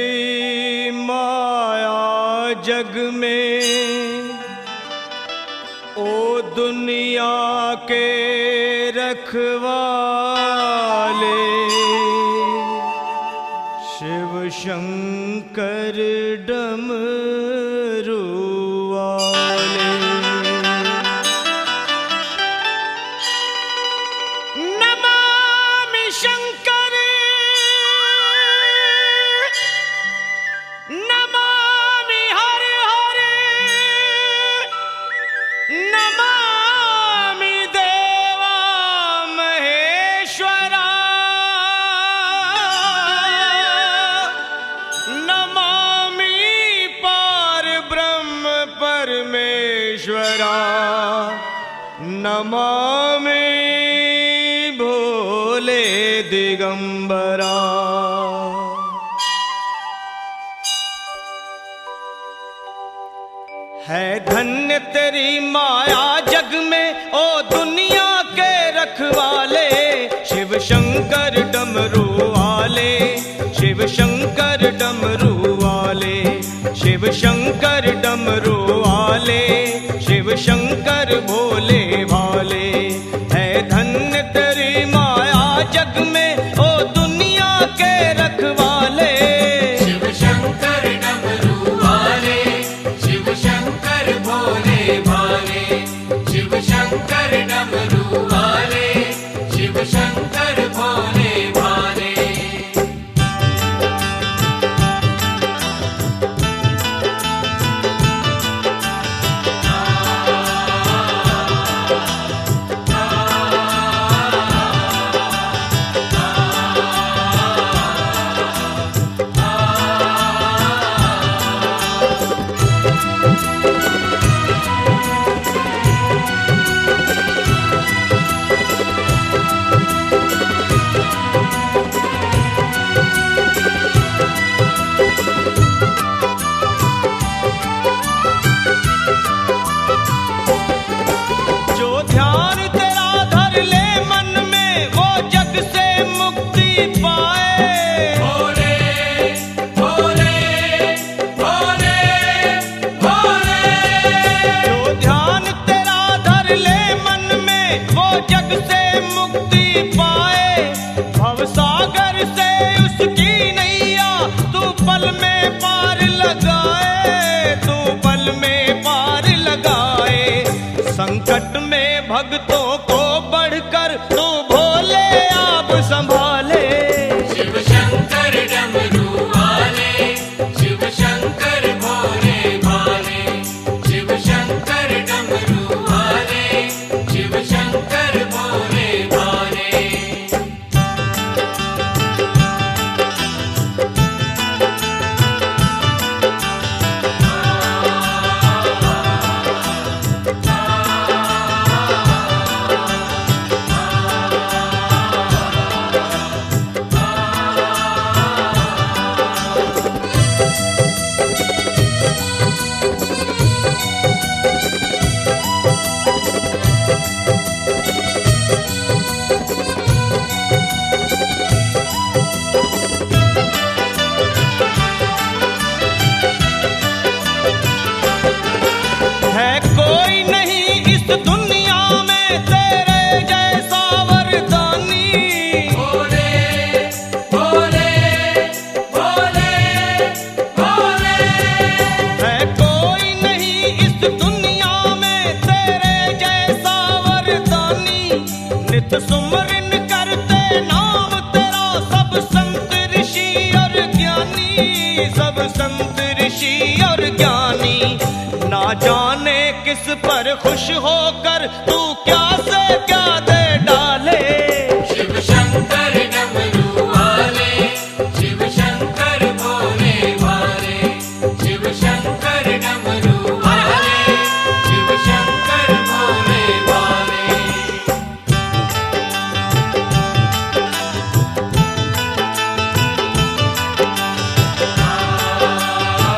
तेरी माया जग में, ओ दुनिया के रखवाले, शिव शंकर डमरू वाले। नमामि शंकर नमामि हरे हरे, नमामि देवा महेश्वरा, नमामि पार ब्रह्म परमेश्वरा, नमामि भोले दिगंबरा। है धन्य तेरी माया जग में, ओ दुनिया के रखवाले, शिव शंकर डमरू वाले, शिव शंकर डमरू वाले, शिव शंकर डमरू वाले, शिव शंकर भोले भाले। है धन्य तेरी माया जग में, ओ दुनिया के रखवाले, शिव शंकर डमरू वाले, शिव शंकर भोले भाले, शिव शंकर डमरू वाले, शिव शंकर भोले भाले। जो ध्यान तेरा धर ले मन में, वो जग से मुक्ति पाए। भोले भोले भोले भोले, जो ध्यान तेरा धर ले मन में, वो जग से मुक्ति पाए। भवसागर से उसकी नैया तू पल में पार लगाए, तू पल में पार लगाए। संकट में भक्तों को बढ़कर तू भोले आप संभाले। शिव शंकर डमरू वाले, शिव शंकर भोले भाले, शिव शंकर डमरू वाले, शिव शंकर भोले भाले। है कोई नहीं इस दुनिया में तेरे जैसा वरदानी। भोले भोले भोले भोले, है कोई नहीं इस दुनिया में तेरे जैसा वरदानी। नित सुमरन करते नाम तेरा सब संत ऋषि और ज्ञानी, सब संत ऋषि और ज्ञानी। ना जाने किस पर खुश होकर तू क्या से क्या दे डाले। शिव शंकर डमरू वाले, शिव शंकर भोले भाले, शिव शंकर डमरू वाले, शिव शंकर भोले भाले। आ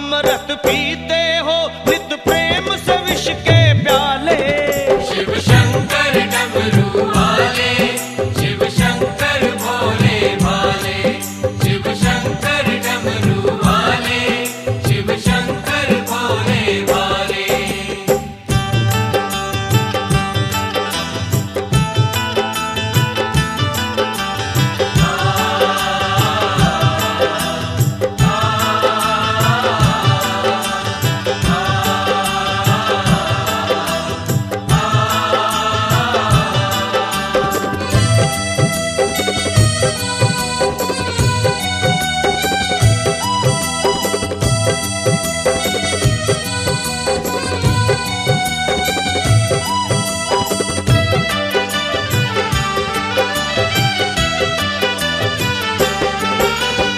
अमृत पीते हो नित प्रेम से विष के प्याले। शिव शंकर डमरू वाले, शिव शंकर भोले भाले, शिव शंकर डमरू वाले, शिव शंकर भोले भाले।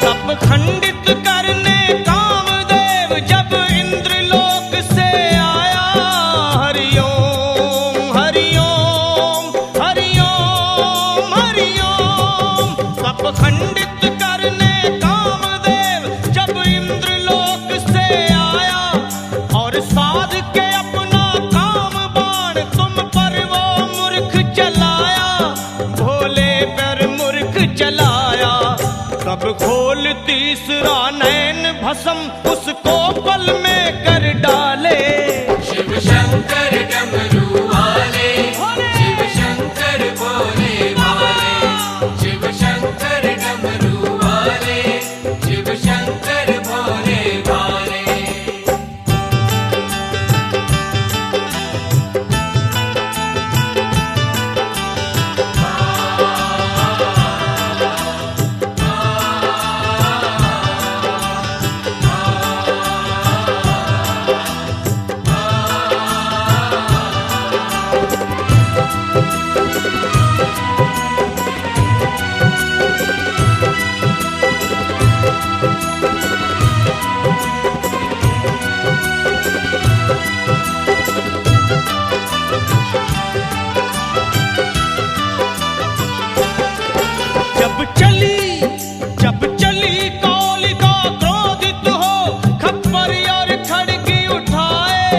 तप खंडित करने कामदेव जब इंद्रलोक से आया। हरिओम हरिओम हरिओम हरिओम। तप खंडित करने कामदेव जब इंद्रलोक से आया, और साध के अपना काम बाण तुम पर वो मूर्ख चलाया। भोले पर मूर्ख चलाया, तब खोल तीसरा नैन भस्म उसको पल में कर डाले। शिव शंकर डमरू वाले, शिव शंकर भोले भाले, शिव शंकर डमरू वाले, शिव शंकर भोले भाले। जब चली कालिका क्रोधित हो, खप्पर और खड़गी उठाए।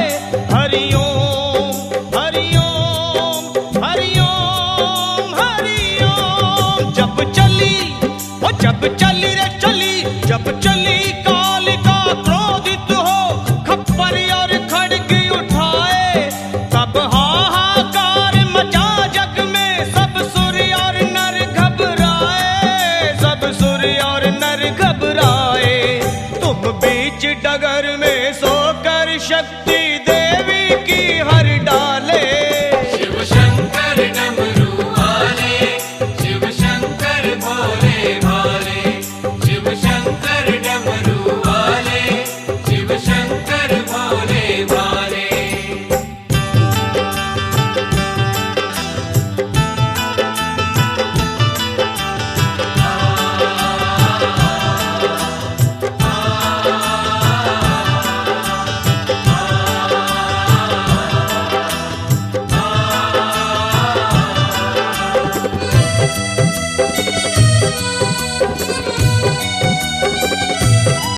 हरिओम हरिओम हरिओम हरिओम। जब चली रे चली, जब चली कालिका क्रोधित हो, खप्पर और खड़गी उठाए। तब हाहाकार मचा जग में, सब सूर्य और नर घबराए, सब सूर्य और नर घबराए। तुम बीच डगर में सोकर शक्ति